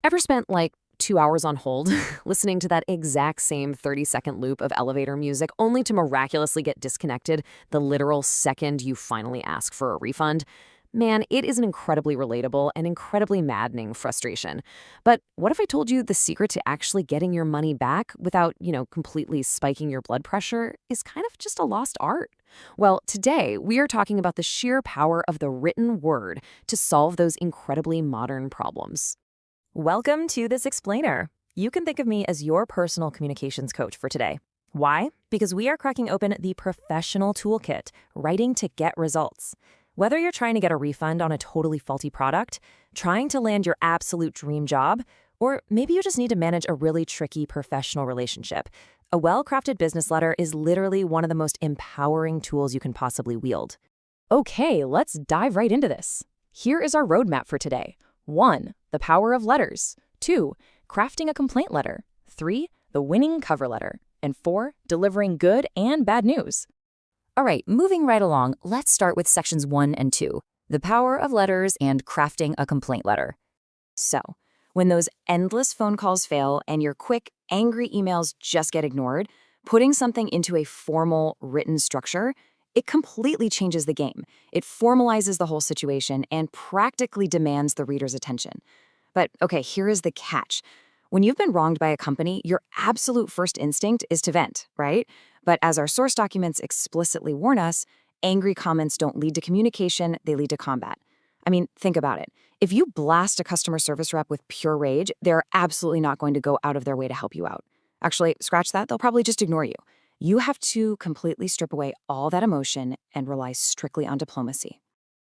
Ever spent like 2 hours on hold listening to that exact same 30-second loop of elevator music only to miraculously get disconnected the literal second you finally ask for a refund? Man, it is an incredibly relatable and incredibly maddening frustration. But what if I told you the secret to actually getting your money back without, completely spiking your blood pressure is kind of just a lost art? Well, today we are talking about the sheer power of the written word to solve those incredibly modern problems. Welcome to This Explainer. You can think of me as your personal communications coach for today. Why? Because we are cracking open the professional toolkit, writing to get results. Whether you're trying to get a refund on a totally faulty product, trying to land your absolute dream job, or maybe you just need to manage a really tricky professional relationship, a well-crafted business letter is literally one of the most empowering tools you can possibly wield. Okay, let's dive right into this. Here is our roadmap for today. 1. The power of letters. 2. Crafting a complaint letter. 3. The winning cover letter. And 4. Delivering good and bad news. All right, moving right along, let's start with sections 1 and 2, the power of letters and crafting a complaint letter. So, when those endless phone calls fail and your quick, angry emails just get ignored, putting something into a formal, written structure, it completely changes the game. It formalizes the whole situation and practically demands the reader's attention. But okay, here is the catch. When you've been wronged by a company, your absolute first instinct is to vent, right? But as our source documents explicitly warn us, angry comments don't lead to communication, they lead to combat. I mean, think about it. If you blast a customer service rep with pure rage, they're absolutely not going to go out of their way to help you out. Actually, scratch that, they'll probably just ignore you. You have to completely strip away all that emotion and rely strictly on diplomacy.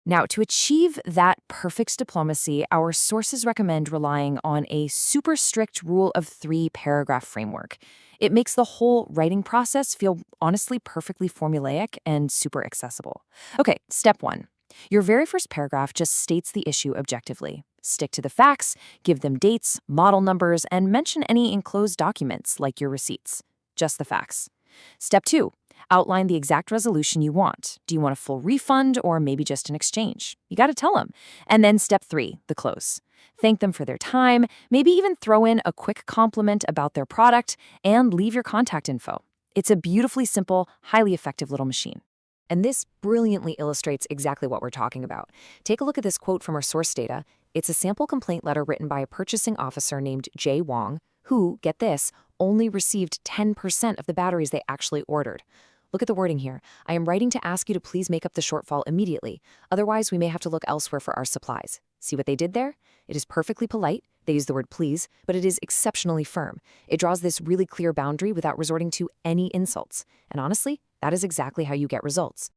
Now, to achieve that perfect diplomacy, our sources recommend relying on a super strict rule of 3 paragraph framework. It makes the whole writing process feel honestly perfectly formulaic and super accessible. Okay, step 1. Your very first paragraph just states the issue objectively. Stick to the facts, give them dates, model numbers, and mention any enclosed documents like your receipts. Just the facts. Step 2. Outline the exact resolution you want. Do you want a full refund or maybe just an exchange? You got to tell them. And then step 3, the close. Thank them for their time, maybe even throw in a quick compliment about their product, and leave your contact info. It's a beautifully simple, highly effective little machine. And this brilliantly illustrates exactly what we're talking about. Take a look at this quote from our source data. It's a sample complaint letter written by a purchasing officer named Jay Wong, who, get this, only received 10% of the batteries they actually ordered. Look at the wording here. I am writing to ask you to please make up the shortfall immediately. Otherwise, we may have to look elsewhere for our supplies. See what they did there? It is perfectly polite. They use the word please, but it is exceptionally firm. It draws this really clear boundary without resorting to any insults. And honestly, that is exactly how you get results.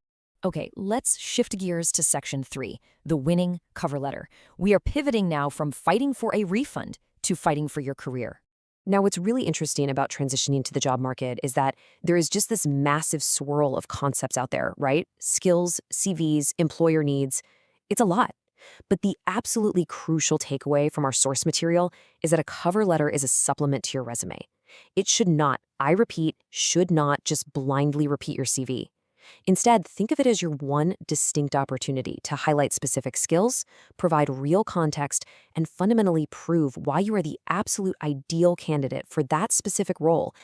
Okay, let's shift gears to section 3, the winning cover letter. We are pivoting now from fighting for a refund to fighting for your career. Now, what's really interesting about transitioning to the job market is that there is just this massive swirl of concepts out there, right? Skills, CVs, employer needs. It's a lot. But the absolutely crucial takeaway from our source material is that a cover letter is a supplement to your resume. It should not, I repeat, should not just blindly repeat your CV. Instead, think of it as your one distinct opportunity to highlight specific skills, provide real context, and fundamentally prove why you are the absolute ideal candidate for that specific role.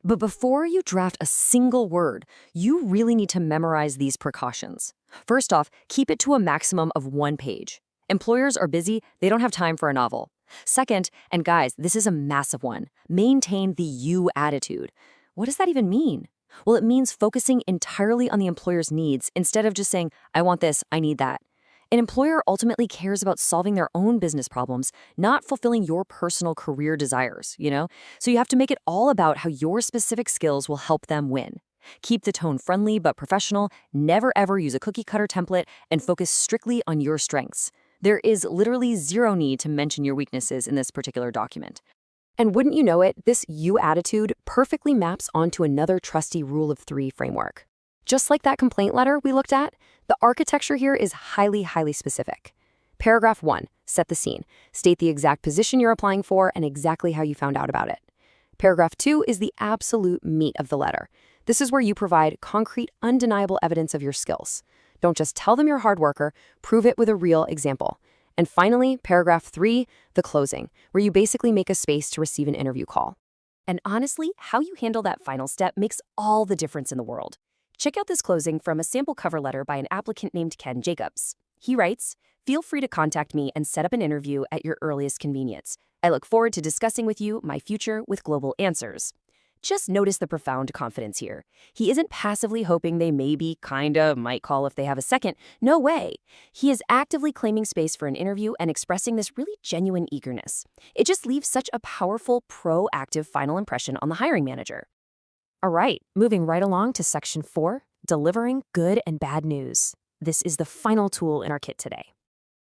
But before you draft a single word, you really need to memorize these precautions. First off, keep it to a maximum of 1 page. Employers are busy, they don't have time for a novel. Second, and guys, this is a massive one, maintain the you attitude. What does that even mean? Well, it means focusing entirely on the employer's needs instead of just saying, I want this, I need that. An employer ultimately cares about solving their own business problems, not fulfilling your personal career desires. So you have to make it all about how your specific skills will help them win. Keep the tone friendly but professional, never ever use a cookie-cutter template, and focus strictly on your strengths. There is literally zero need to mention your weaknesses in this particular document. And wouldn't you know it, this you attitude perfectly maps onto another trusty rule of 3 framework. Just like that complaint letter we looked at, the architecture here is highly, highly specific. Paragraph 1, set the scene. State the exact position you're applying for and exactly how you found out about it. Paragraph 2 is the absolute meat of the letter. This is where you provide concrete, undeniable evidence of your skills. Don't just tell them you're a hard worker, prove it with a real example. And finally, paragraph 3, the closing, where you basically make a space to receive an interview call. And honestly, how you handle that final step makes all the difference in the world. Check out this closing from a sample cover letter by an applicant named Ken Jacobs. He writes, "Feel free to contact me and set up an interview at your earliest convenience. I look forward to discussing with you my future with global answers." Just notice the profound confidence here. He isn't passively hoping they maybe, might call if they have a second. No way. He is actively claiming space for an interview and expressing this really genuine eagerness. It just leaves such a powerful, proactive final impression on the hiring manager. All right, moving right along to section 4, delivering good and bad news. This is the final tool in our kit today.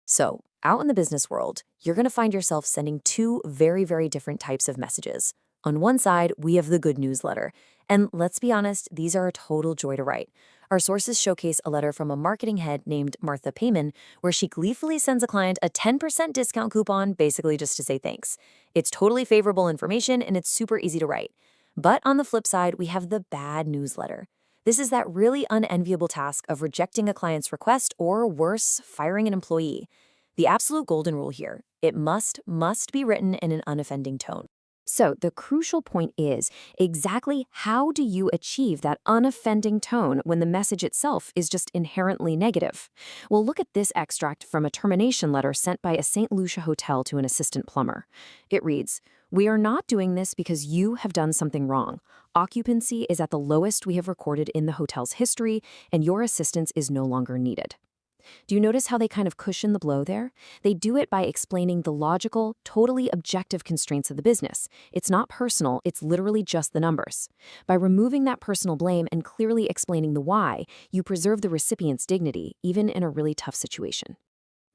So, out in the business world, you're going to find yourself sending two very, very different types of messages. On one side, we have the good news letter. And let's be honest, these are a total joy to write. Our sources showcase a letter from a marketing head named Martha Payman, where she gleefully sends a client a 10% discount coupon, basically just to say thanks. It's totally favorable information, and it's super easy to write. But on the flip side, we have the bad news letter. This is that really unenviable task of rejecting a client's request or, worse, firing an employee. The absolute golden rule here, it must be written in an unoffending tone. So the crucial point is, exactly how do you achieve that unoffending tone when the message itself is just inherently negative? Well, look at this extract from a termination letter sent by a St. Lucia hotel to an assistant plumber. It reads, "We are not doing this because you have done something wrong. Occupancy is at the lowest we have recorded in the hotel's history, and your assistance is no longer needed." Do you notice how they kind of cushion the blow there? They do it by explaining the logical, totally objective constraints of the business. It's not personal, it's literally just the numbers. By removing that personal blame and clearly explaining the why, you preserve the recipient's dignity, even in a really tough situation.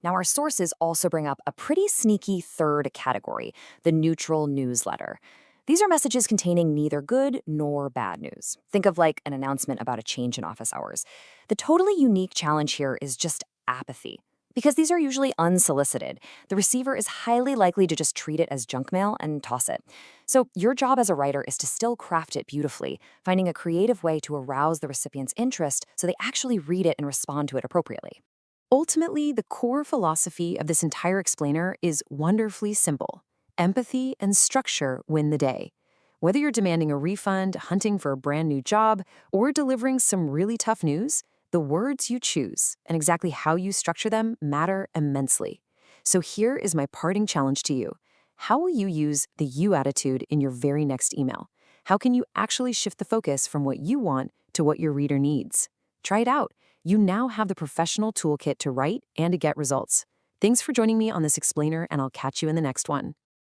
Now, our sources also bring up a pretty sneaky third category, the neutral newsletter. These are messages containing neither good nor bad news. Think of like an announcement about a change in office hours. The totally unique challenge here is just apathy. Because these are usually unsolicited, the receiver is highly likely to just treat it as junk mail and toss it. So your job as a writer is to still craft it beautifully, finding a creative way to arouse the recipient's interest so they actually read it and respond to it appropriately. Ultimately, the core philosophy of this entire explainer is wonderfully simple. Empathy and structure win the day. Whether you're demanding a refund, hunting for a brand new job, or delivering some really tough news, the words you choose and exactly how you structure them matter immensely. So here is my parting challenge to you. How will you use the you attitude in your very next email? How can you actually shift the focus from what you want to what your reader needs? Try it out. You now have the professional toolkit to write and to get results. Thanks for joining me on this explainer, and I'll catch you in the next one.